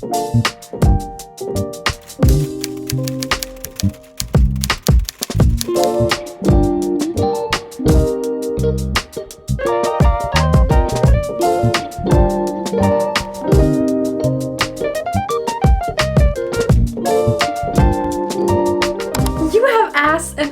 And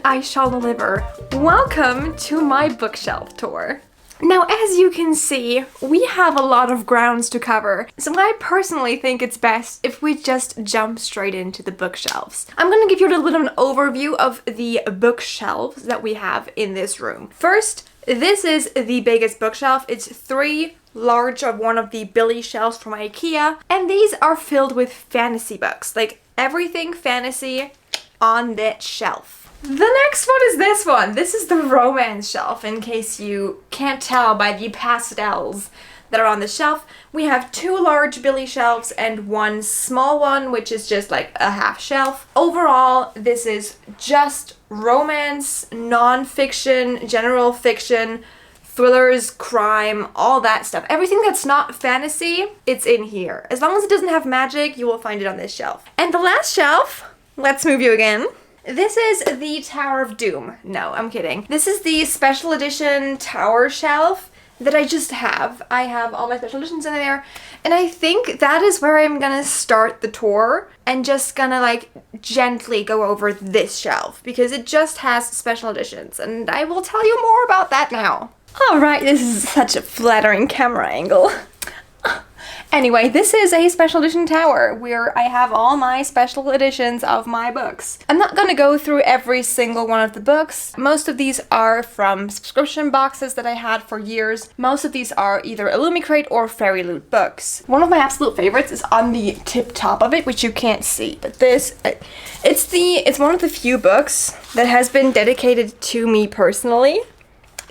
I shall deliver. Welcome to my bookshelf tour. Now, as you can see, we have a lot of grounds to cover, so I personally think it's best if we just jump straight into the bookshelves. I'm gonna give you a little bit of an overview of the bookshelves that we have in this room. First, this is the biggest bookshelf. It's 3 large of one of the Billy shelves from IKEA, and these are filled with fantasy books, like everything fantasy on that shelf. The next one is this one. This is the romance shelf, in case you can't tell by the pastels that are on the shelf. We have 2 large Billy shelves and 1 small one, which is just like a half shelf. Overall, this is just romance, non-fiction, general fiction, thrillers, crime, all that stuff. Everything that's not fantasy, it's in here. As long as it doesn't have magic, you will find it on this shelf. And the last shelf, let's move you again. This is the Tower of Doom. No, I'm kidding. This is the special edition tower shelf that I just have. I have all my special editions in there, and I think that is where I'm gonna start the tour and just gonna like gently go over this shelf because it just has special editions, and I will tell you more about that now. Alright, this is such a flattering camera angle. Anyway, this is a special edition tower where I have all my special editions of my books. I'm not gonna go through every single one of the books. Most of these are from subscription boxes that I had for years. Most of these are either Illumicrate or Fairy Loot books. One of my absolute favorites is on the tip top of it, which you can't see, but this, it's one of the few books that has been dedicated to me personally.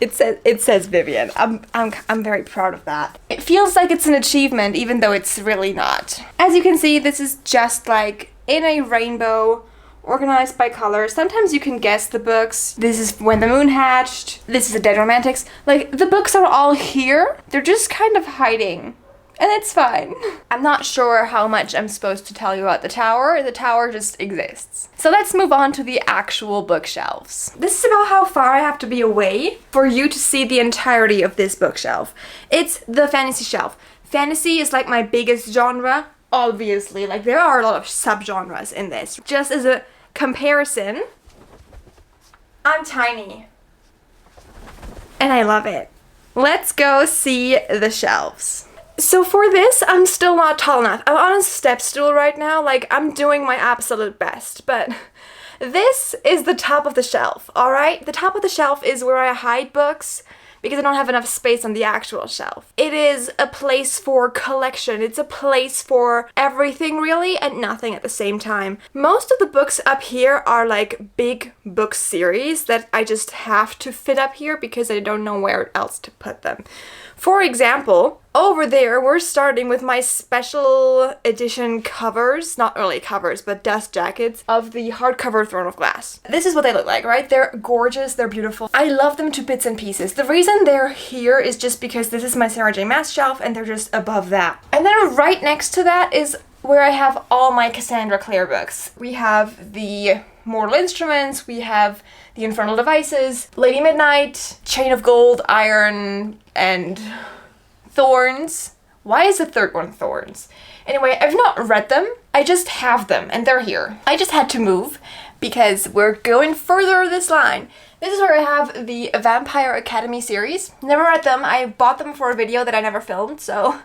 It says Vivian. I'm very proud of that. It feels like it's an achievement, even though it's really not. As you can see, this is just like in a rainbow, organized by color. Sometimes you can guess the books. This is When the Moon Hatched. This is The Dead Romantics. Like, the books are all here. They're just kind of hiding. And it's fine. I'm not sure how much I'm supposed to tell you about the tower. The tower just exists. So let's move on to the actual bookshelves. This is about how far I have to be away for you to see the entirety of this bookshelf. It's the fantasy shelf. Fantasy is like my biggest genre, obviously. Like, there are a lot of subgenres in this. Just as a comparison, I'm tiny. And I love it. Let's go see the shelves. So for this, I'm still not tall enough. I'm on a step stool right now, like I'm doing my absolute best, but this is the top of the shelf, alright? The top of the shelf is where I hide books because I don't have enough space on the actual shelf. It is a place for collection. It's a place for everything really and nothing at the same time. Most of the books up here are like big book series that I just have to fit up here because I don't know where else to put them. For example, over there, we're starting with my special edition covers, not really covers, but dust jackets of the hardcover Throne of Glass. This is what they look like, right? They're gorgeous, they're beautiful. I love them to bits and pieces. The reason they're here is just because this is my Sarah J. Maas shelf and they're just above that. And then right next to that is where I have all my Cassandra Clare books. We have the Mortal Instruments, we have the Infernal Devices, Lady Midnight, Chain of Gold, Iron, and Thorns. Why is the third one Thorns? Anyway, I've not read them. I just have them, and they're here. I just had to move because we're going further this line. This is where I have the Vampire Academy series. Never read them. I bought them for a video that I never filmed, so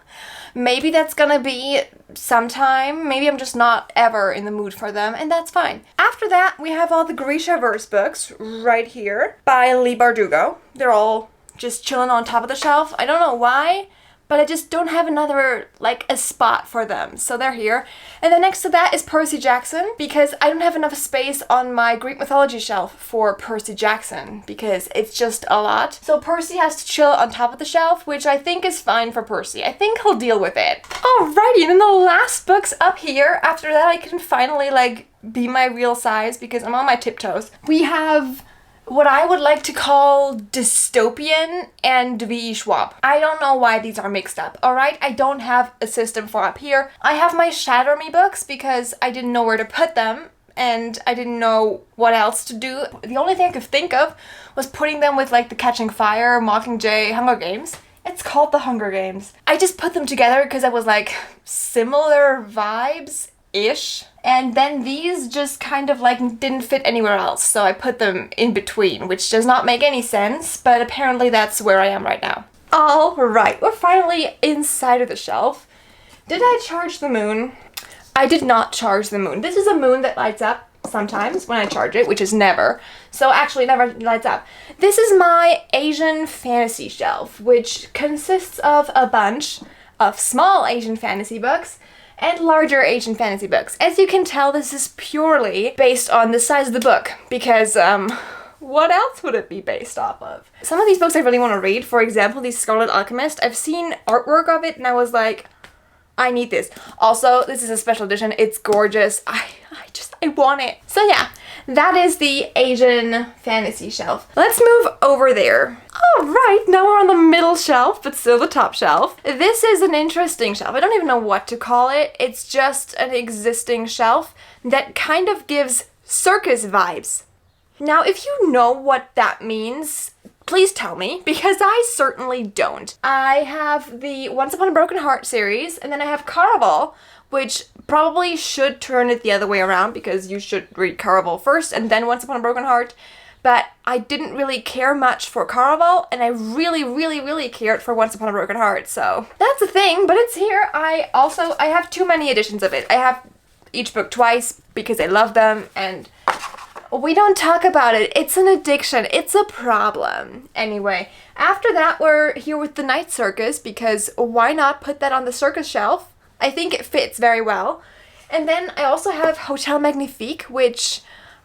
maybe that's gonna be sometime. Maybe I'm just not ever in the mood for them, and that's fine. After that, we have all the Grisha-verse books right here by Leigh Bardugo. They're all just chilling on top of the shelf. I don't know why, but I just don't have another, like, a spot for them, so they're here. And then next to that is Percy Jackson, because I don't have enough space on my Greek mythology shelf for Percy Jackson, because it's just a lot. So Percy has to chill on top of the shelf, which I think is fine for Percy. I think he'll deal with it. Alrighty, and then the last book's up here. After that, I can finally, like, be my real size, because I'm on my tiptoes. We have what I would like to call dystopian and V Schwab. I don't know why these are mixed up, alright? I don't have a system for up here. I have my Shatter Me books because I didn't know where to put them and I didn't know what else to do. The only thing I could think of was putting them with like the Catching Fire, Mockingjay, Hunger Games. It's called the Hunger Games. I just put them together because I was like, similar vibes-ish. And then these just kind of like didn't fit anywhere else, so I put them in between, which does not make any sense, but apparently that's where I am right now. Alright, we're finally inside of the shelf. Did I charge the moon? I did not charge the moon. This is a moon that lights up sometimes when I charge it, which is never. So actually never lights up. This is my Asian fantasy shelf, which consists of a bunch of small Asian fantasy books and larger Asian fantasy books. As you can tell, this is purely based on the size of the book, because what else would it be based off of? Some of these books I really want to read. For example, the Scarlet Alchemist. I've seen artwork of it and I was like, I need this. Also, this is a special edition. It's gorgeous. I want it. So yeah, that is the Asian fantasy shelf. Let's move over there. Alright, now we're on the middle shelf, but still the top shelf. This is an interesting shelf. I don't even know what to call it. It's just an existing shelf that kind of gives circus vibes. Now, if you know what that means, please tell me, because I certainly don't. I have the Once Upon a Broken Heart series, and then I have Caraval, which probably should turn it the other way around, because you should read Caraval first and then Once Upon a Broken Heart. But I didn't really care much for Caraval, and I really cared for Once Upon a Broken Heart, so that's a thing, but it's here. I have too many editions of it. I have each book twice because I love them, and we don't talk about it. It's an addiction. It's a problem. Anyway, after that, we're here with the Night Circus, because why not put that on the circus shelf? I think it fits very well. And then I also have Hotel Magnifique, which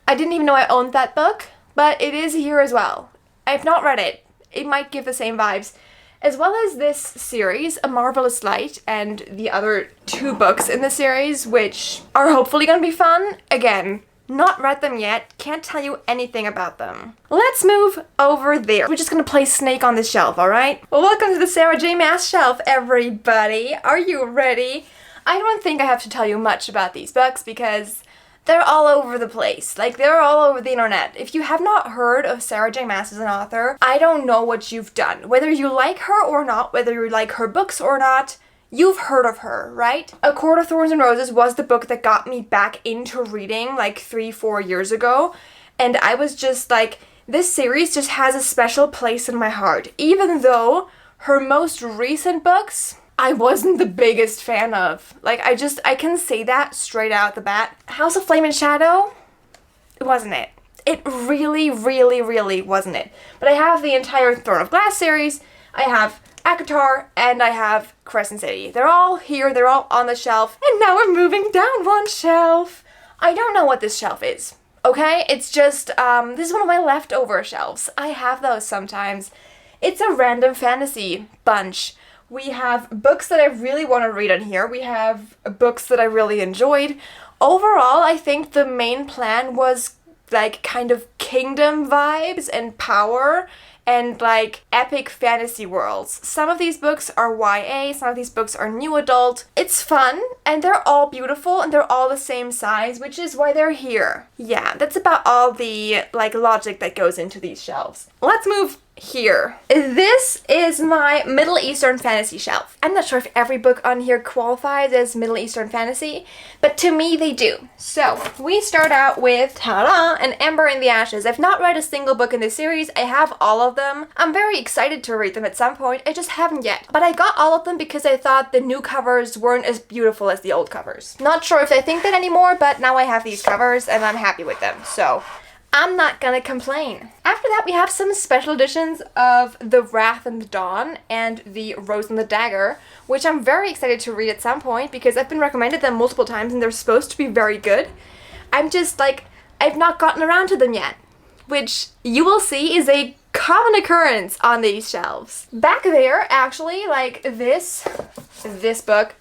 I didn't even know I owned that book, but it is here as well. I've not read it. It might give the same vibes. As well as this series, A Marvelous Light, and the other 2 books in the series, which are hopefully going to be fun. Again, not read them yet, can't tell you anything about them. Let's move over there. We're just gonna play Snake on the shelf, alright? Well, welcome to the Sarah J. Maas shelf, everybody. Are you ready? I don't think I have to tell you much about these books because they're all over the place. Like, they're all over the internet. If you have not heard of Sarah J. Maas as an author, I don't know what you've done. Whether you like her or not, whether you like her books or not, you've heard of her, right? A Court of Thorns and Roses was the book that got me back into reading like 3-4 years ago. And I was just like, this series just has a special place in my heart. Even though her most recent books, I wasn't the biggest fan of. Like, I can say that straight out the bat. House of Flame and Shadow, it wasn't it. It really wasn't it. But I have the entire Throne of Glass series. I have ACOTAR, and I have Crescent City. They're all here, they're all on the shelf, and now we're moving down one shelf. I don't know what this shelf is, okay? It's just, this is one of my leftover shelves. I have those sometimes. It's a random fantasy bunch. We have books that I really want to read on here. We have books that I really enjoyed. Overall, I think the main plan was like kind of kingdom vibes and power and like epic fantasy worlds. Some of these books are YA, some of these books are new adult. It's fun, and they're all beautiful, and they're all the same size, which is why they're here. Yeah, that's about all the like logic that goes into these shelves. Let's move here. This is my Middle Eastern fantasy shelf. I'm not sure if every book on here qualifies as Middle Eastern fantasy, but to me they do. So we start out with, ta-da, An Ember in the Ashes. I've not read a single book in this series. I have all of them. I'm very excited to read them at some point. I just haven't yet. But I got all of them because I thought the new covers weren't as beautiful as the old covers. Not sure if I think that anymore, but now I have these covers and I'm happy with them. So I'm not gonna complain. After that, we have some special editions of The Wrath and the Dawn and The Rose and the Dagger, which I'm very excited to read at some point because I've been recommended them multiple times and they're supposed to be very good. I'm just like, I've not gotten around to them yet, which you will see is a common occurrence on these shelves. Back there, actually, like this book,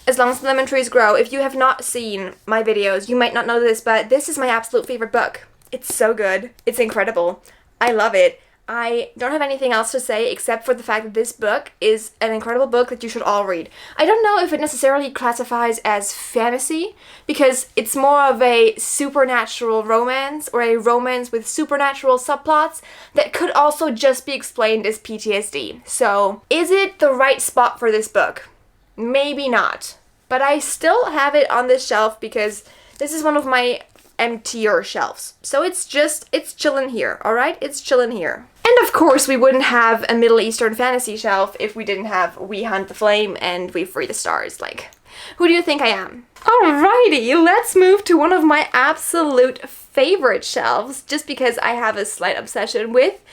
As Long as the Lemon Trees Grow. If you have not seen my videos, you might not know this, but this is my absolute favorite book. It's so good. It's incredible. I love it. I don't have anything else to say except for the fact that this book is an incredible book that you should all read. I don't know if it necessarily classifies as fantasy, because it's more of a supernatural romance, or a romance with supernatural subplots that could also just be explained as PTSD. So, is it the right spot for this book? Maybe not. But I still have it on this shelf because this is one of my emptier shelves. So it's chillin' here, alright? It's chillin' here. And of course, we wouldn't have a Middle Eastern fantasy shelf if we didn't have We Hunt the Flame and We Free the Stars. Like, who do you think I am? Alrighty, let's move to one of my absolute favorite shelves, just because I have a slight obsession with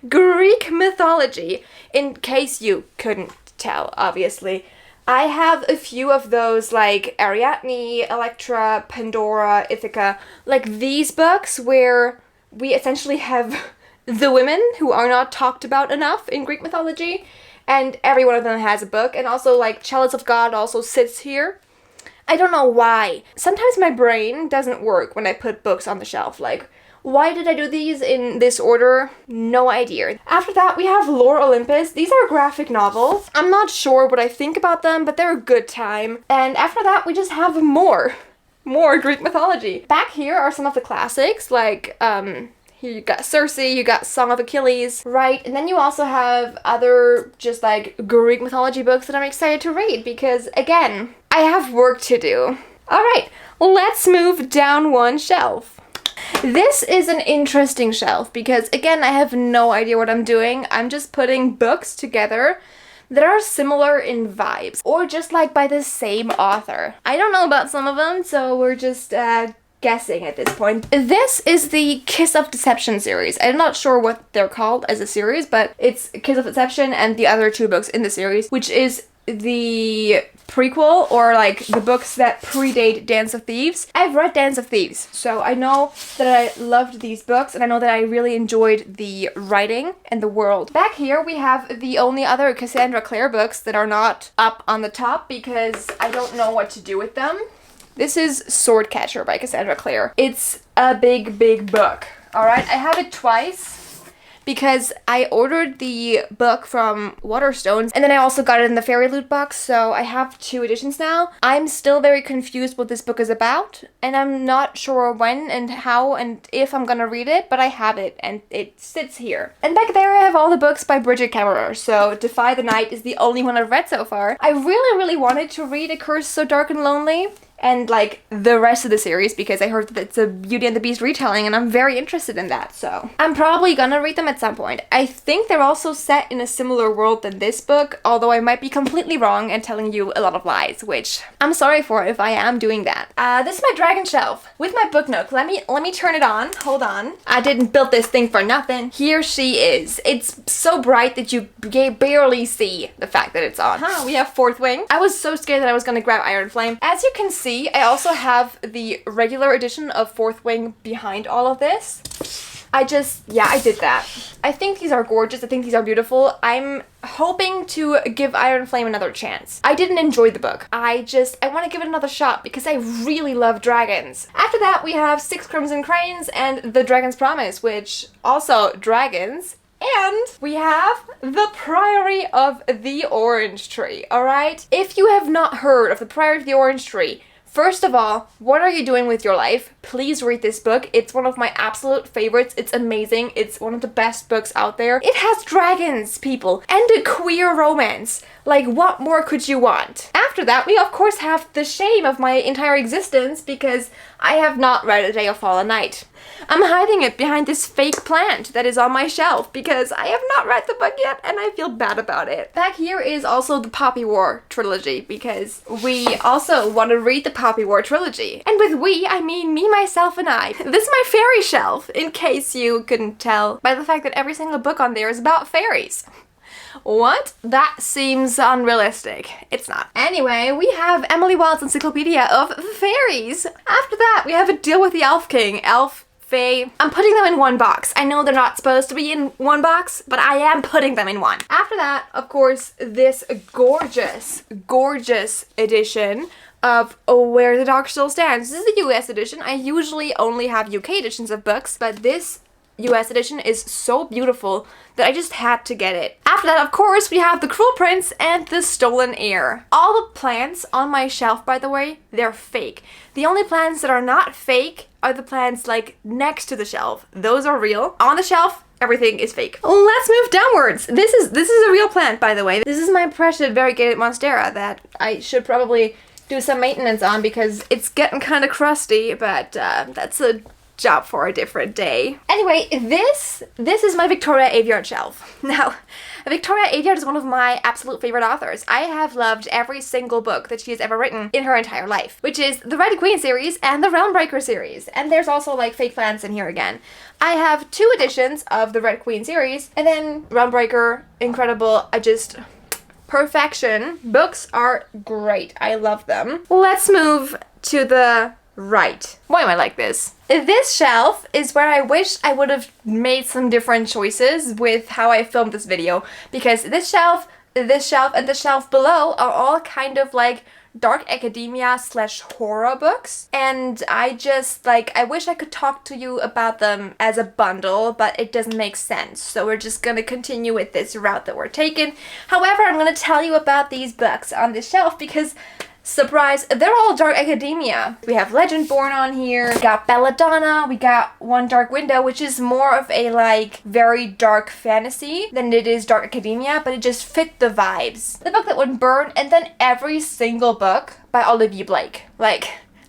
Greek mythology. In case you couldn't tell, obviously. I have a few of those, like Ariadne, Electra, Pandora, Ithaca, like these books where we essentially have the women who are not talked about enough in Greek mythology, and every one of them has a book, and also like Chalice of God also sits here. I don't know why. Sometimes my brain doesn't work when I put books on the shelf, like, why did I do these in this order? No idea. After that, we have Lore Olympus. These are graphic novels. I'm not sure what I think about them, but they're a good time. And after that, we just have more Greek mythology. Back here are some of the classics, like, here you got Circe, you got Song of Achilles, right? And then you also have other just like Greek mythology books that I'm excited to read because, again, I have work to do. Alright, let's move down one shelf. This is an interesting shelf because, again, I have no idea what I'm doing. I'm just putting books together that are similar in vibes, or just like by the same author. I don't know about some of them, so we're just guessing at this point. This is the Kiss of Deception series. I'm not sure what they're called as a series, but it's Kiss of Deception and the other two books in the series, which is the prequel, or like the books that predate Dance of Thieves. I've read Dance of Thieves, so I know that I loved these books, and I know that I really enjoyed the writing and the world. Back here we have the only other Cassandra Clare books that are not up on the top because I don't know what to do with them. This is Swordcatcher by Cassandra Clare. It's a big book, alright? I have it twice because I ordered the book from Waterstones, and then I also got it in the Fairy Loot box, so I have 2 editions now. I'm still very confused what this book is about, and I'm not sure when and how and if I'm gonna read it, but I have it, and it sits here. And back there I have all the books by Bridget Kemmerer, so Defy the Night is the only one I've read so far. I really wanted to read A Curse So Dark and Lonely, and like the rest of the series, because I heard that it's a Beauty and the Beast retelling, and I'm very interested in that, so I'm probably gonna read them at some point. I think they're also set in a similar world than this book, although I might be completely wrong and telling you a lot of lies, which I'm sorry for if I am doing that. This is my dragon shelf with my book nook. Let me turn it on. Hold on. I didn't build this thing for nothing. Here she is. It's so bright that you barely see the fact that it's on. We have Fourth Wing. I was so scared that I was gonna grab Iron Flame. As you can see, I also have the regular edition of Fourth Wing behind all of this. I did that. I think these are gorgeous. I think these are beautiful. I'm hoping to give Iron Flame another chance. I didn't enjoy the book. I want to give it another shot because I really love dragons. After that, we have Six Crimson Cranes and The Dragon's Promise, which also dragons. And we have The Priory of the Orange Tree, alright? If you have not heard of The Priory of the Orange Tree, first of all, what are you doing with your life? Please read this book. It's one of my absolute favorites. It's amazing. It's one of the best books out there. It has dragons, people, and a queer romance. Like, what more could you want? After that, we of course have the shame of my entire existence because I have not read A Day of Fallen Night. I'm hiding it behind this fake plant that is on my shelf because I have not read the book yet and I feel bad about it. Back here is also the Poppy War trilogy because we also want to read the Poppy War trilogy. And with we, I mean me, myself, and I. This is my fairy shelf, in case you couldn't tell by the fact that every single book on there is about fairies. What? That seems unrealistic. It's not. Anyway, we have Emily Wilde's Encyclopedia of Fairies. After that, we have a deal with the Elf King. I'm putting them in one box. I know they're not supposed to be in one box, but I am putting them in one. After that, of course, this gorgeous edition of Where the Dark Still Stands. This is the US edition. I usually only have UK editions of books, but this US edition is so beautiful that I just had to get it. After that, of course, we have The Cruel Prince and The Stolen Heir. All the plants on my shelf, by the way, they're fake. The only plants that are not fake are the plants like next to the shelf. Those are real. On the shelf, everything is fake. Let's move downwards. This is a real plant, by the way. This is my precious variegated monstera that I should probably do some maintenance on because it's getting kind of crusty, but that's a job for a different day. Anyway, this is my Victoria Aveyard shelf. Now, Victoria Aveyard is one of my absolute favorite authors. I have loved every single book that she has ever written in her entire life, which is the Red Queen series and the Realmbreaker series. And there's also like fake plants in here again. I have 2 editions of the Red Queen series, and then Realmbreaker, incredible. Perfection. Books are great. I love them. Let's move to the right. Why am I like this? This shelf is where I wish I would have made some different choices with how I filmed this video, because this shelf, and the shelf below are all kind of like dark academia / horror books, and I just I wish I could talk to you about them as a bundle, but it doesn't make sense, so we're just gonna continue with this route that we're taking. However, I'm gonna tell you about these books on this shelf because, surprise, they're all dark academia. We have Legendborn on here, we got Belladonna, we got One Dark Window, which is more of a very dark fantasy than it is dark academia, but it just fit the vibes. The Book That Wouldn't Burn, and then every single book by Olivia Blake.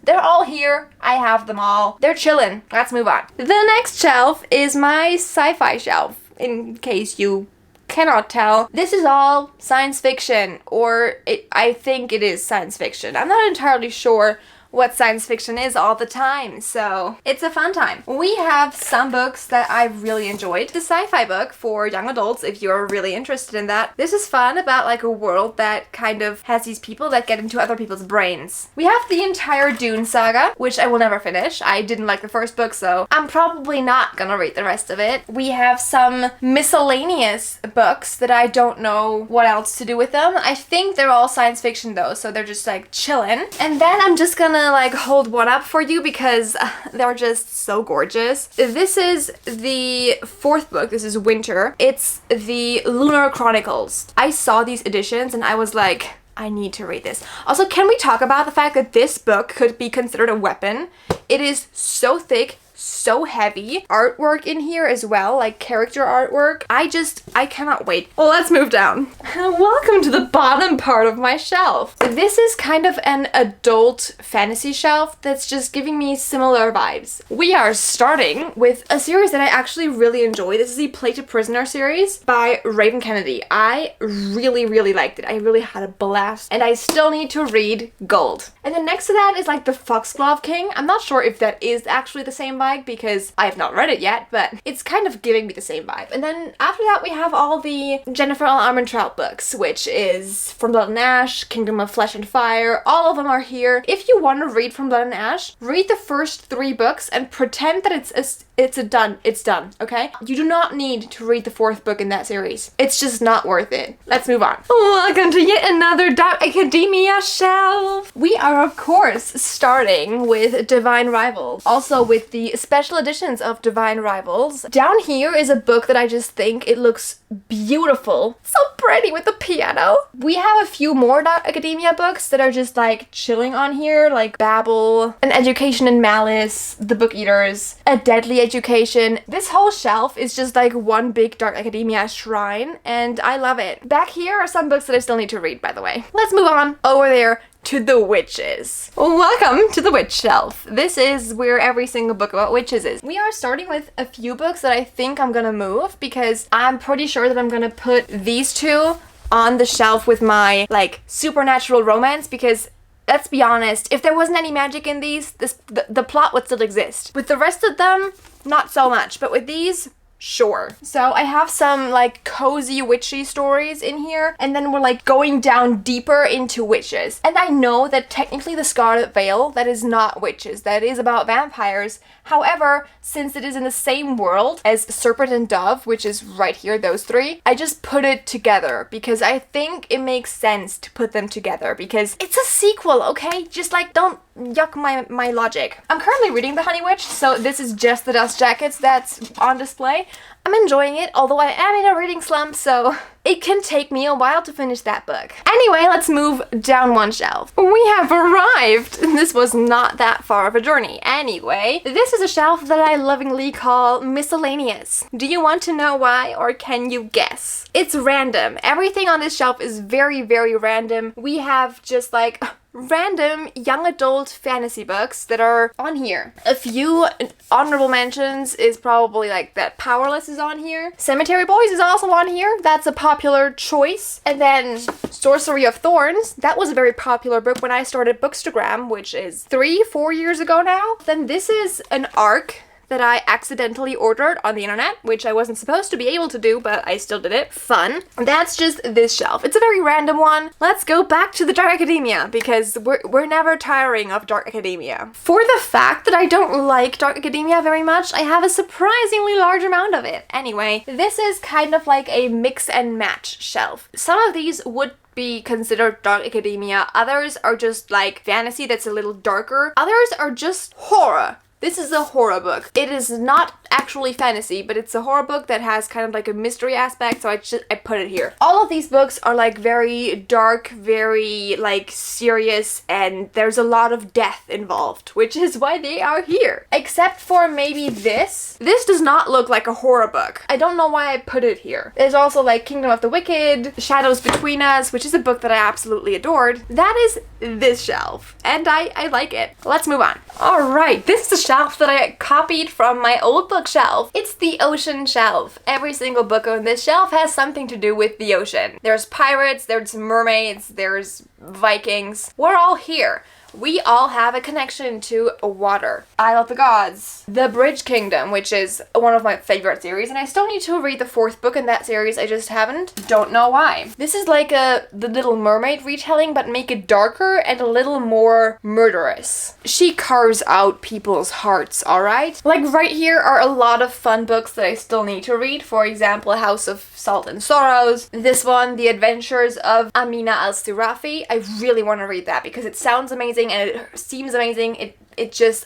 They're all here. I have them all. They're chillin'. Let's move on. The next shelf is my sci-fi shelf, in case you cannot tell. This is all science fiction, or I think it is science fiction. I'm not entirely sure what science fiction is all the time, so it's a fun time. We have some books that I've really enjoyed. The sci-fi book for young adults, if you're really interested in that. This is fun about a world that kind of has these people that get into other people's brains. We have the entire Dune saga, which I will never finish. I didn't like the first book, so I'm probably not gonna read the rest of it. We have some miscellaneous books that I don't know what else to do with them. I think they're all science fiction though, so they're just chillin'. And then I'm just gonna hold one up for you because they're just so gorgeous. This is the 4th book. This is Winter. It's the Lunar Chronicles. I saw these editions and I was like, I need to read this. Also, can we talk about the fact that this book could be considered a weapon? It is so thick, so heavy. Artwork in here as well, character artwork. I cannot wait. Well, let's move down. Welcome to the bottom part of my shelf. This is kind of an adult fantasy shelf that's just giving me similar vibes. We are starting with a series that I actually really enjoy. This is the Play to Prisoner series by Raven Kennedy. I really, really liked it. I really had a blast, and I still need to read Gold. And then next to that is the Foxglove King. I'm not sure if that is actually the same vibe because I have not read it yet, but it's kind of giving me the same vibe. And then after that we have all the Jennifer L. Armentrout books, which is From Blood and Ash, Kingdom of Flesh and Fire. All of them are here. If you want to read From Blood and Ash, read the first 3 books and pretend that it's done, okay? You do not need to read the 4th book in that series. It's just not worth it. Let's move on. Welcome to yet another Dark Academia shelf. We are, of course, starting with Divine Rivals. Also with the special editions of Divine Rivals. Down here is a book that I just think it looks beautiful. So pretty with the piano. We have a few more Dark Academia books that are just chilling on here, like Babel, An Education in Malice, The Book Eaters, A Deadly Education. This whole shelf is just one big Dark Academia shrine, and I love it. Back here are some books that I still need to read, by the way. Let's move on over there to the witches. Welcome to the witch shelf. This is where every single book about witches is. We are starting with a few books that I think I'm gonna move because I'm pretty sure that I'm gonna put these 2 on the shelf with my supernatural romance, because let's be honest, if there wasn't any magic in these, the plot would still exist. With the rest of them, not so much, but with these, sure. So I have some cozy witchy stories in here, and then we're going down deeper into witches. And I know that technically the Scarlet Veil, that is not witches, that is about vampires. However, since it is in the same world as Serpent and Dove, which is right here, those 3, I just put it together because I think it makes sense to put them together because it's a sequel, okay? Just don't yuck my logic. I'm currently reading The Honey Witch, so this is just the dust jackets that's on display. I'm enjoying it, although I am in a reading slump, so it can take me a while to finish that book. Anyway, let's move down one shelf. We have arrived! This was not that far of a journey. Anyway, this is a shelf that I lovingly call miscellaneous. Do you want to know why, or can you guess? It's random. Everything on this shelf is very, very random. We have just like random young adult fantasy books that are on here. A few honorable mentions is probably like that Powerless is on here. Cemetery Boys is also on here. That's a popular choice. And then Sorcery of Thorns. That was a very popular book when I started Bookstagram, which is 3-4 years ago now. Then this is an ARC that I accidentally ordered on the internet, which I wasn't supposed to be able to do, but I still did it. Fun. That's just this shelf. It's a very random one. Let's go back to the Dark Academia, because we're never tiring of Dark Academia. For the fact that I don't like Dark Academia very much, I have a surprisingly large amount of it. Anyway, this is kind of like a mix and match shelf. Some of these would be considered Dark Academia. Others are just like fantasy that's a little darker. Others are just horror. This is a horror book. It is not actually fantasy, but it's a horror book that has kind of like a mystery aspect, so I put it here. All of these books are like very dark, very like serious, and there's a lot of death involved, which is why they are here. Except for maybe this. This does not look like a horror book. I don't know why I put it here. There's also like Kingdom of the Wicked, Shadows Between Us, which is a book that I absolutely adored. That is this shelf, and I like it. Let's move on. Alright, this is a shelf that I copied from my old bookshelf. It's the ocean shelf. Every single book on this shelf has something to do with the ocean. There's pirates, there's mermaids, there's Vikings. We're all here. We all have a connection to water. Isle of the Gods, The Bridge Kingdom, which is one of my favorite series, and I still need to read the 4th book in that series. I just haven't. Don't know why. This is like The Little Mermaid retelling, but make it darker and a little more murderous. She carves out people's hearts, alright? Like right here are a lot of fun books that I still need to read. For example, House of Salt and Sorrows. This one, The Adventures of Amina al-Sirafi. I really want to read that because it sounds amazing and it seems amazing. It's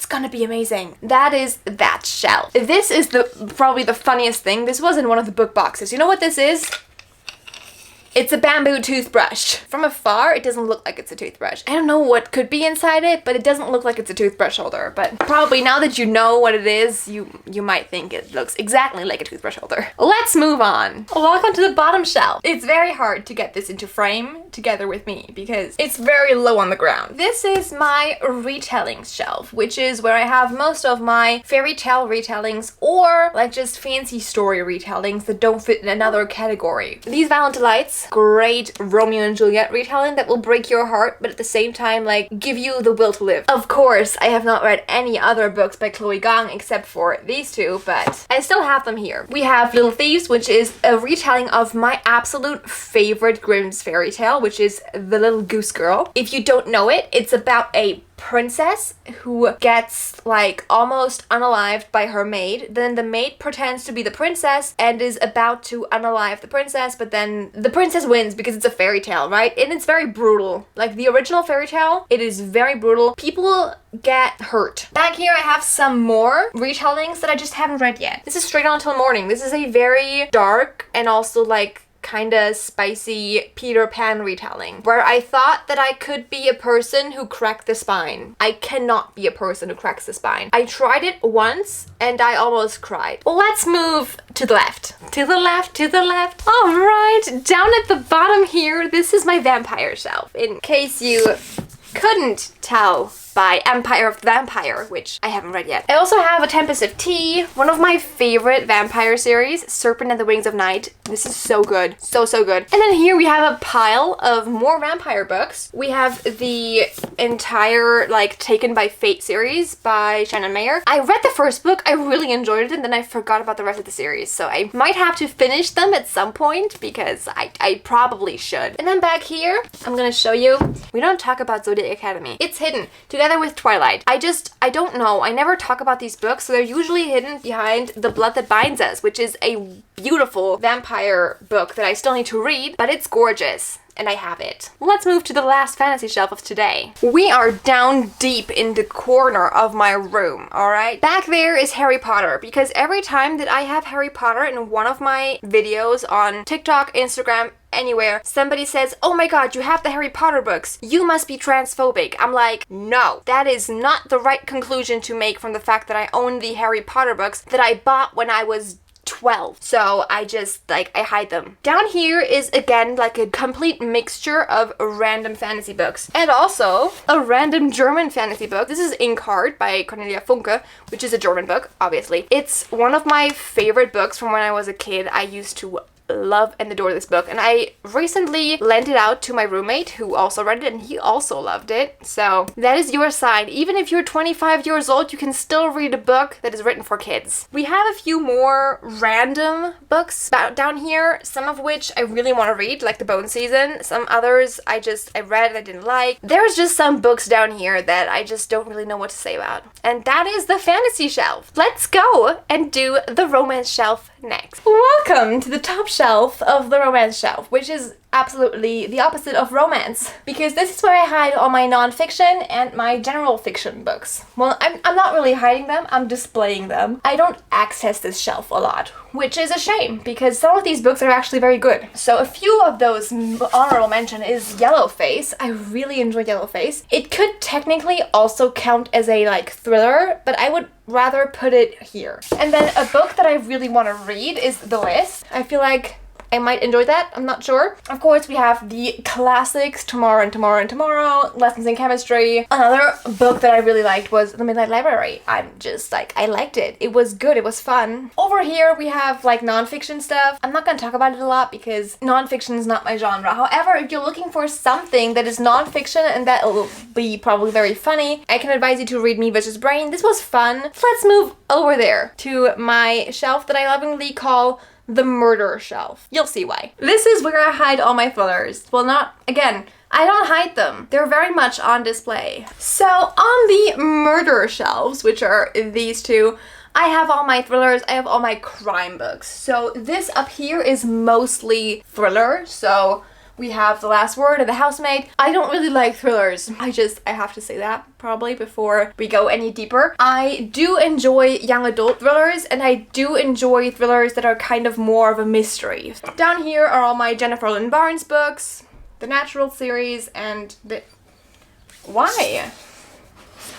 gonna be amazing. That is that shelf. This is probably the funniest thing. This was in one of the book boxes. You know what this is? It's a bamboo toothbrush. From afar, it doesn't look like it's a toothbrush. I don't know what could be inside it, but it doesn't look like it's a toothbrush holder. But probably now that you know what it is, you might think it looks exactly like a toothbrush holder. Let's move on. Welcome to the bottom shelf. It's very hard to get this into frame together with me because it's very low on the ground. This is my retelling shelf, which is where I have most of my fairy tale retellings or like just fancy story retellings that don't fit in another category. These Valentilites, great Romeo and Juliet retelling that will break your heart, but at the same time, like, give you the will to live. Of course, I have not read any other books by Chloe Gang except for these two, but I still have them here. We have Little Thieves, which is a retelling of my absolute favorite Grimm's fairy tale, which is The Little Goose Girl. If you don't know it, it's about a princess who gets like almost unalived by her maid. Then the maid pretends to be the princess and is about to unalive the princess, but then the princess wins because it's a fairy tale, right? And it's very brutal. Like the original fairy tale, it is very brutal. People get hurt. Back here I have some more retellings that I just haven't read yet. This is Straight On Till Morning. This is a very dark and also like kinda spicy Peter Pan retelling where I thought that I could be a person who cracked the spine. I cannot be a person who cracks the spine. I tried it once and I almost cried. Let's move to the left. To the left, to the left. Alright, down at the bottom here, this is my vampire shelf. In case you couldn't tell by Empire of the Vampire, which I haven't read yet. I also have A Tempest of Tea, one of my favorite vampire series, Serpent and the Wings of Night. This is so good. So, so good. And then here we have a pile of more vampire books. We have the entire, like, Taken by Fate series by Shannon Mayer. I read the first book, I really enjoyed it, and then I forgot about the rest of the series, so I might have to finish them at some point, because I probably should. And then back here, I'm gonna show you, we don't talk about Zodiac Academy. It's hidden, together with Twilight. I don't know. I never talk about these books, so they're usually hidden behind The Blood That Binds Us, which is a beautiful vampire book that I still need to read, but it's gorgeous. and I have it. Let's move to the last fantasy shelf of today. We are down deep in the corner of my room, alright? Back there is Harry Potter, because every time that I have Harry Potter in one of my videos on TikTok, Instagram, anywhere, somebody says, oh my god, you have the Harry Potter books, you must be transphobic. I'm like, no, that is not the right conclusion to make from the fact that I own the Harry Potter books that I bought when I was 12. So I just, like, I hide them. Down here is, again, like a complete mixture of random fantasy books. And also a random German fantasy book. This is Inkheart by Cornelia Funke, which is a German book, obviously. It's one of my favorite books from when I was a kid. I used to love and adore this book, and I recently lent it out to my roommate who also read it, and he also loved it. So that is your sign. Even if you're 25 years old, you can still read a book that is written for kids. We have a few more random books down here, some of which I really want to read, like The Bone Season. Some others I read and I didn't like. There's just some books down here that I just don't really know what to say about. And that is the fantasy shelf. Let's go and do the romance shelf next. Welcome to the top shelf of the romance shelf, which is absolutely the opposite of romance, because this is where I hide all my non-fiction and my general fiction books. Well, I'm not really hiding them, I'm displaying them. I don't access this shelf a lot, which is a shame, because some of these books are actually very good. So a few of those honorable mention is Yellowface. I really enjoy Yellowface. It could technically also count as a, like, thriller, but I would rather put it here. And then a book that I really want to read is The List. I feel like I might enjoy that, I'm not sure. Of course, we have the classics, Tomorrow and Tomorrow and Tomorrow, Lessons in Chemistry. Another book that I really liked was The Midnight Library. I'm just like, I liked it. It was good, it was fun. Over here, we have like non-fiction stuff. I'm not gonna talk about it a lot because non-fiction is not my genre. However, if you're looking for something that is non-fiction and that will be probably very funny, I can advise you to read Me vs. Brain. This was fun. Let's move over there to my shelf that I lovingly call the murder shelf. You'll see why. This is where I hide all my thrillers. Well, again, I don't hide them. They're very much on display. So on the murder shelves, which are these two, I have all my thrillers, I have all my crime books. So this up here is mostly thriller. So we have The Last Word and The Housemaid. I don't really like thrillers. I have to say that probably before we go any deeper. I do enjoy young adult thrillers, and I do enjoy thrillers that are kind of more of a mystery. Down here are all my Jennifer Lynn Barnes books, the Natural series, and the... Why?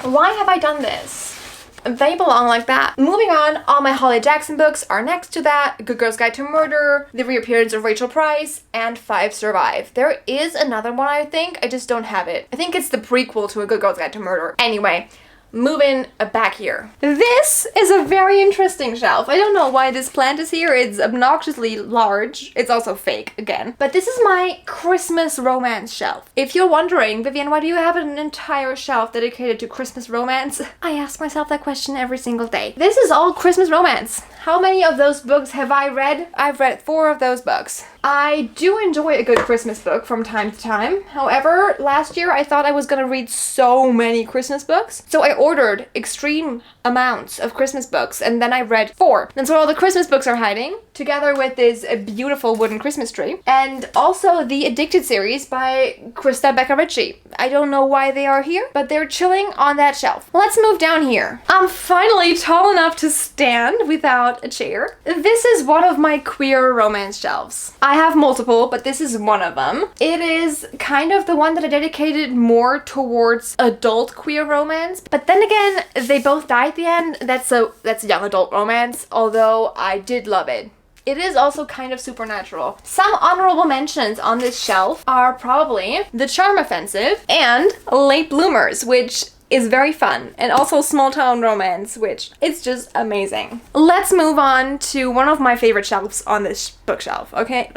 Why have I done this? They belong like that. Moving on, all my Holly Jackson books are next to that. Good Girl's Guide to Murder, The Reappearance of Rachel Price, and 5 Survive. There is another one, I think. I just don't have it. I think it's the prequel to A Good Girl's Guide to Murder. Anyway, moving back here. This is a very interesting shelf. I don't know why this plant is here. It's obnoxiously large. It's also fake, again. But this is my Christmas romance shelf. If you're wondering, Vivian, why do you have an entire shelf dedicated to Christmas romance? I ask myself that question every single day. This is all Christmas romance. How many of those books have I read? I've read 4 of those books. I do enjoy a good Christmas book from time to time. However, last year I thought I was gonna read so many Christmas books, so I ordered extreme amounts of Christmas books, and then I read 4. That's where all the Christmas books are hiding, together with this beautiful wooden Christmas tree, and also the Addicted series by Krista Becker-Ritchie. I don't know why they are here, but they're chilling on that shelf. Let's move down here. I'm finally tall enough to stand without a chair. This is one of my queer romance shelves. I have multiple, but this is one of them. It is kind of the one that I dedicated more towards adult queer romance, but then again, they both die at the end. That's a young adult romance, although I did love it. It is also kind of supernatural. Some honorable mentions on this shelf are probably The Charm Offensive and Late Bloomers, which is very fun, and also Small Town Romance, which is just amazing. Let's move on to one of my favorite shelves on this bookshelf, okay?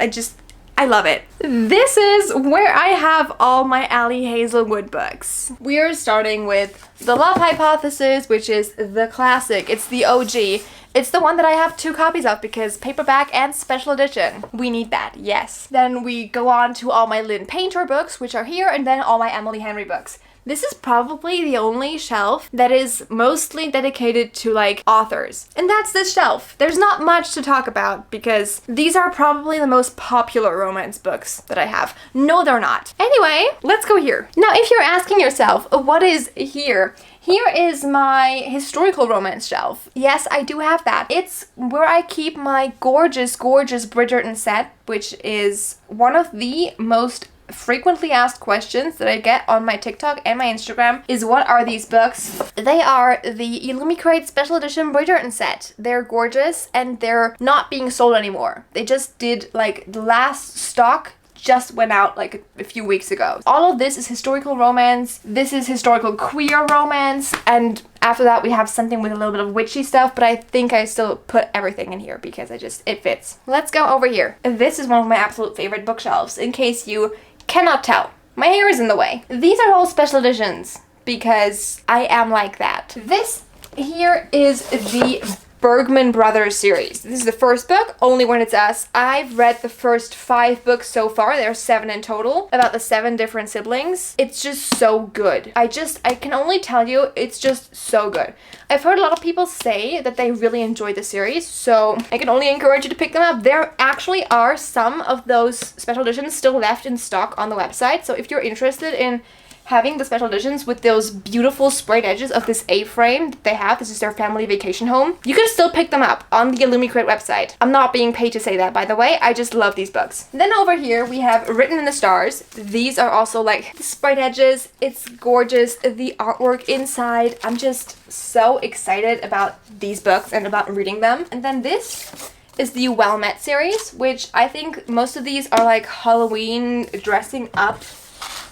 I love it. This is where I have all my Ali Hazelwood books. We are starting with The Love Hypothesis, which is the classic. It's the OG. It's the one that I have 2 copies of because paperback and special edition. We need that, yes. Then we go on to all my Lynn Painter books, which are here, and then all my Emily Henry books. This is probably the only shelf that is mostly dedicated to like authors. And that's this shelf. There's not much to talk about because these are probably the most popular romance books that I have. No, they're not. Anyway, let's go here. Now, if you're asking yourself, what is here? Here is my historical romance shelf. Yes, I do have that. It's where I keep my gorgeous, gorgeous Bridgerton set, which is one of the most frequently asked questions that I get on my TikTok and my Instagram is, what are these books? They are the Illumicrate Special Edition Bridgerton set. They're gorgeous and they're not being sold anymore. They just did, like, the last stock just went out like a few weeks ago. All of this is historical romance. This is historical queer romance. And after that we have something with a little bit of witchy stuff, but I think I still put everything in here because it fits. Let's go over here. This is one of my absolute favorite bookshelves, in case you cannot tell. My hair is in the way. These are all special editions because I am like that. This here is the Bergman Brothers series. This is the first book, Only When It's Us. I've read the first 5 books so far. There are 7 in total, about the 7 different siblings. It's just so good. I can only tell you, it's just so good. I've heard a lot of people say that they really enjoyed the series, so I can only encourage you to pick them up. There actually are some of those special editions still left in stock on the website, so if you're interested in having the special editions with those beautiful sprayed edges of this A-frame that they have, this is their family vacation home, you can still pick them up on the Illumicrate website. I'm not being paid to say that, by the way. I just love these books. Then over here we have Written in the Stars. These are also like the sprayed edges. It's gorgeous. The artwork inside. I'm just so excited about these books and about reading them. And then this is the Well Met series, which I think most of these are like Halloween dressing up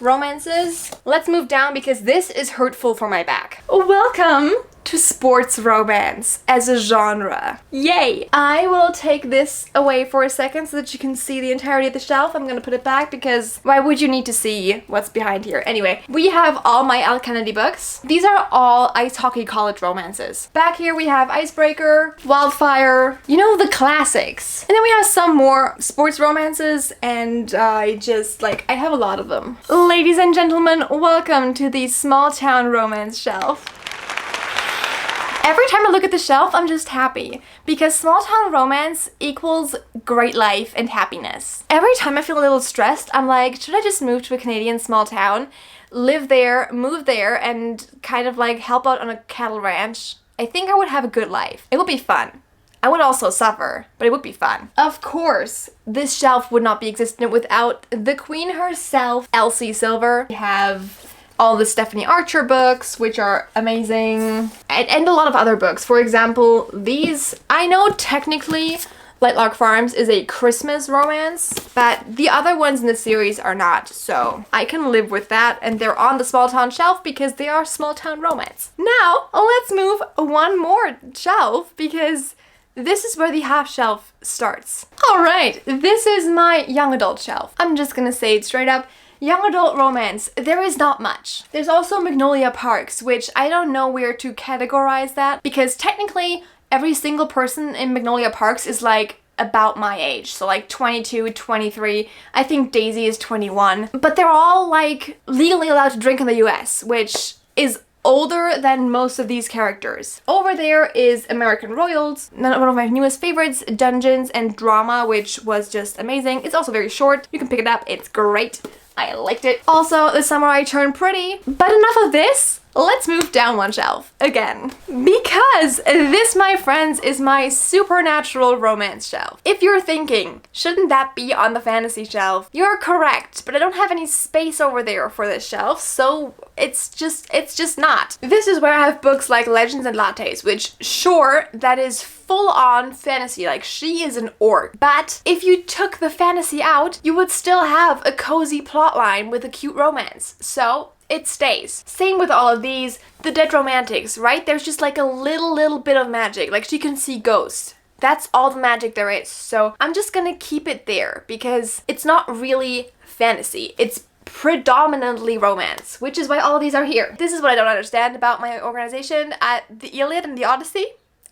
romances. Let's move down because this is hurtful for my back. Welcome to sports romance as a genre. Yay! I will take this away for a second so that you can see the entirety of the shelf. I'm gonna put it back because why would you need to see what's behind here? Anyway, we have all my Al Kennedy books. These are all ice hockey college romances. Back here we have Icebreaker, Wildfire, you know, the classics. And then we have some more sports romances, and I have a lot of them. Ladies and gentlemen, welcome to the small town romance shelf. Every time I look at the shelf, I'm just happy because small town romance equals great life and happiness. Every time I feel a little stressed, I'm like, should I just move to a Canadian small town, live there, move there, and kind of like help out on a cattle ranch? I think I would have a good life. It would be fun. I would also suffer, but it would be fun. Of course, this shelf would not be existent without the queen herself, Elsie Silver. We have all the Stephanie Archer books, which are amazing, and a lot of other books. For example, these, I know technically Lightlark Farms is a Christmas romance, but the other ones in the series are not, so I can live with that, and they're on the small town shelf because they are small town romance. Now, let's move one more shelf because this is where the half shelf starts. Alright, this is my young adult shelf. I'm just gonna say it straight up. Young adult romance, there is not much. There's also Magnolia Parks, which I don't know where to categorize that because technically every single person in Magnolia Parks is like about my age. So like 22, 23, I think Daisy is 21. But they're all like legally allowed to drink in the US, which is older than most of these characters. Over there is American Royals, one of my newest favorites, Dungeons and Drama, which was just amazing. It's also very short. You can pick it up. It's great. I liked it. Also, The Summer I Turned Pretty. But enough of this. Let's move down one shelf again. Because this, my friends, is my supernatural romance shelf. If you're thinking, shouldn't that be on the fantasy shelf? You're correct, but I don't have any space over there for this shelf, so it's just not. This is where I have books like Legends and Lattes, which, sure, that is full-on fantasy, like she is an orc. But if you took the fantasy out, you would still have a cozy plotline with a cute romance. So it stays. Same with all of these. The Dead Romantics, right? There's just like a little bit of magic. Like she can see ghosts. That's all the magic there is. So I'm just gonna keep it there because it's not really fantasy. It's predominantly romance, which is why all of these are here. This is what I don't understand about my organization at the Iliad and the Odyssey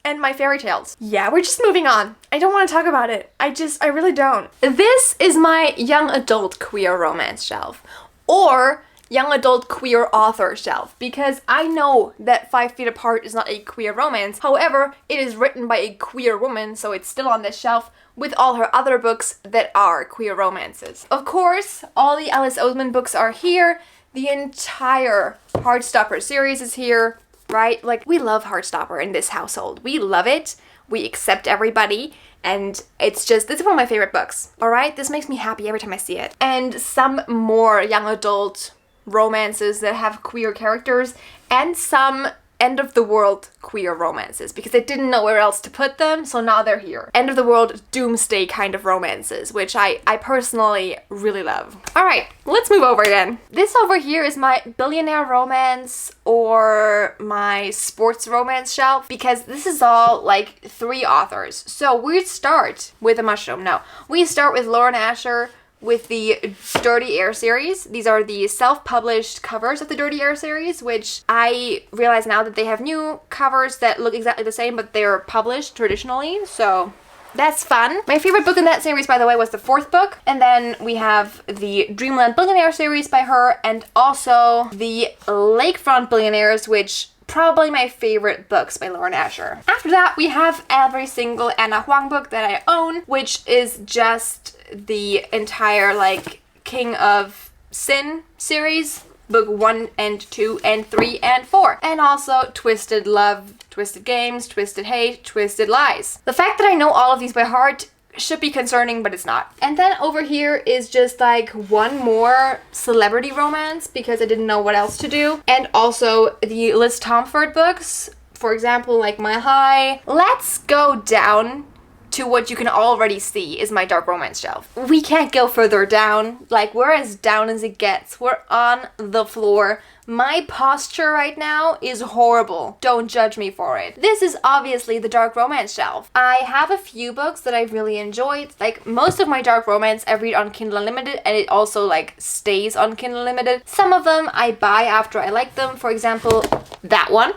and my fairy tales. Yeah, we're just moving on. I don't want to talk about it. I really don't. This is my young adult queer romance shelf. Or young adult queer author shelf because I know that 5 Feet Apart is not a queer romance. However, it is written by a queer woman, so it's still on this shelf with all her other books that are queer romances. Of course, all the Alice Oseman books are here. The entire Heartstopper series is here, right? Like, we love Heartstopper in this household. We love it. We accept everybody. And this is one of my favorite books, alright? This makes me happy every time I see it. And some more young adult romances that have queer characters, and some end of the world queer romances because I didn't know where else to put them, so now they're here. End of the world doomsday kind of romances, which I personally really love. Alright, let's move over again. This over here is my billionaire romance or my sports romance shelf because this is all like 3 authors. So we start with a mushroom. No, we start with Lauren Asher with the Dirty Air series. These are the self-published covers of the Dirty Air series, which I realize now that they have new covers that look exactly the same, but they're published traditionally, so that's fun. My favorite book in that series, by the way, was the 4th book. And then we have the Dreamland Billionaire series by her, and also the Lakefront Billionaires, which probably my favorite books by Lauren Asher. After that, we have every single Anna Huang book that I own, which is just the entire like King of Sin series, book 1 and 2 and 3 and 4, and also Twisted Love, Twisted Games, Twisted Hate, Twisted Lies. The fact that I know all of these by heart should be concerning, but it's not. And then over here is just like one more celebrity romance because I didn't know what else to do, and also the Liz Tomford books, for example, like Mile High. Let's go down to what you can already see is my dark romance shelf. We can't go further down. Like, we're as down as it gets. We're on the floor. My posture right now is horrible. Don't judge me for it. This is obviously the dark romance shelf. I have a few books that I really enjoyed. Like, most of my dark romance I read on Kindle Unlimited, and it also like stays on Kindle Unlimited. Some of them I buy after I like them. For example, that one.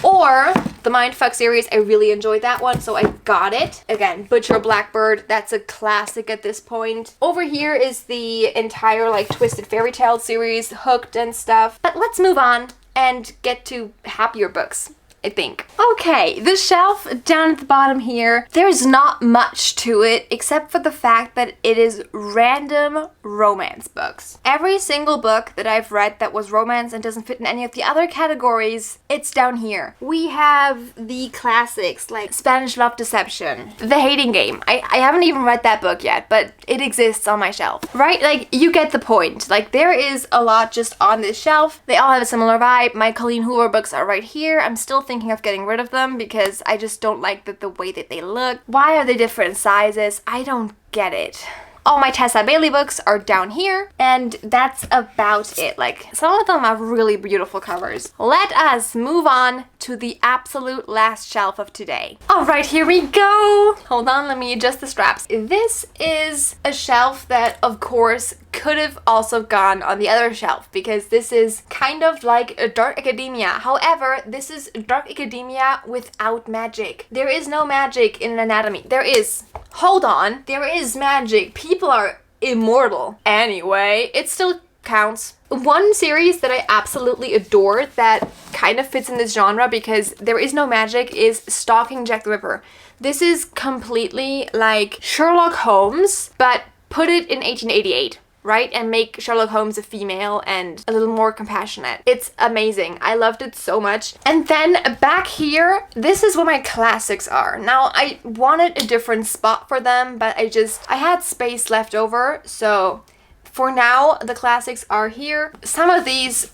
Or the Mindfuck series, I really enjoyed that one, so I got it. Again, Butcher Blackbird, that's a classic at this point. Over here is the entire like Twisted Fairy Tale series, Hooked and stuff. But let's move on and get to happier books, I think. Okay, the shelf down at the bottom here, there's not much to it except for the fact that it is random romance books. Every single book that I've read that was romance and doesn't fit in any of the other categories, it's down here. We have the classics like Spanish Love Deception, The Hating Game. I haven't even read that book yet, but it exists on my shelf, right? Like, you get the point. Like, there is a lot just on this shelf. They all have a similar vibe. My Colleen Hoover books are right here. I'm still thinking of getting rid of them because I just don't like the way that they look. Why are they different sizes? I don't get it. All my Tessa Bailey books are down here, and that's about it. Like, some of them have really beautiful covers. Let us move on to the absolute last shelf of today. All right, here we go. Hold on, let me adjust the straps. This is a shelf that, of course, could have also gone on the other shelf because this is kind of like a dark academia. However, this is dark academia without magic. There is no magic in anatomy. There is. Hold on. There is magic. People are immortal. Anyway, it still counts. One series that I absolutely adore that kind of fits in this genre because there is no magic is Stalking Jack the Ripper. This is completely like Sherlock Holmes, but put it in 1888. Right? And make Sherlock Holmes a female and a little more compassionate. It's amazing. I loved it so much. And then back here, this is where my classics are. Now, I wanted a different spot for them, but I had space left over, so for now, the classics are here. Some of these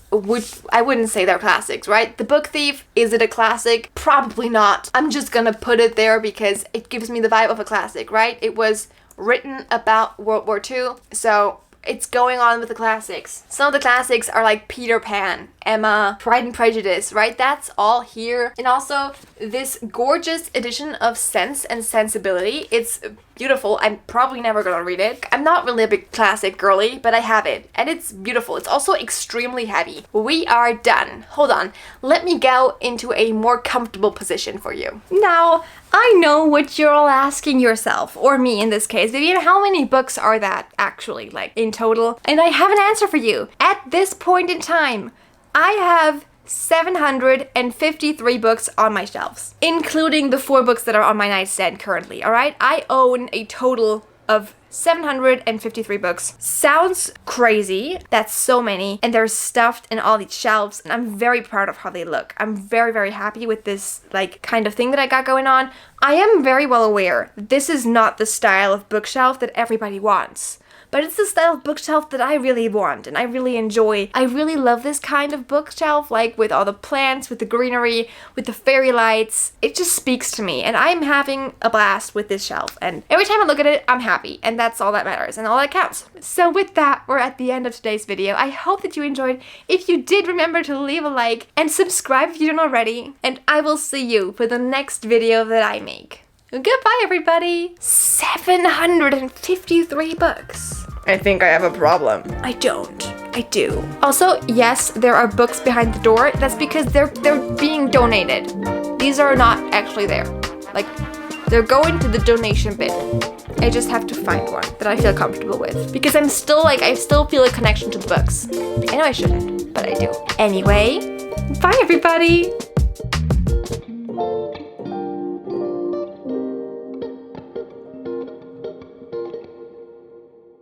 I wouldn't say they're classics, right? The Book Thief, is it a classic? Probably not. I'm just gonna put it there because it gives me the vibe of a classic, right? It was written about World War II, so it's going on with the classics. Some of the classics are like Peter Pan, Emma, Pride and Prejudice, right? That's all here. And also this gorgeous edition of Sense and Sensibility. It's beautiful. I'm probably never gonna read it. I'm not really a big classic girly, but I have it. And it's beautiful. It's also extremely heavy. We are done. Hold on. Let me go into a more comfortable position for you. Now, I know what you're all asking yourself, or me in this case. Vivian, how many books are that actually, like, in total? And I have an answer for you. At this point in time, I have 753 books on my shelves, including the 4 books that are on my nightstand currently, alright? I own a total of 753 books. Sounds crazy. That's so many. And they're stuffed in all these shelves, and I'm very proud of how they look. I'm very, very happy with this, like, kind of thing that I got going on. I am very well aware this is not the style of bookshelf that everybody wants. But it's the style of bookshelf that I really want and I really enjoy. I really love this kind of bookshelf, like with all the plants, with the greenery, with the fairy lights. It just speaks to me, and I'm having a blast with this shelf. And every time I look at it, I'm happy, and that's all that matters and all that counts. So with that, we're at the end of today's video. I hope that you enjoyed. If you did, remember to leave a like and subscribe if you don't already. And I will see you for the next video that I make. Goodbye, everybody! 753 books. I think I have a problem. I don't. I do. Also, yes, there are books behind the door. That's because they're being donated. These are not actually there. Like, they're going to the donation bin. I just have to find one that I feel comfortable with. Because I'm still, like, I still feel a connection to the books. I know I shouldn't, but I do. Anyway, bye, everybody!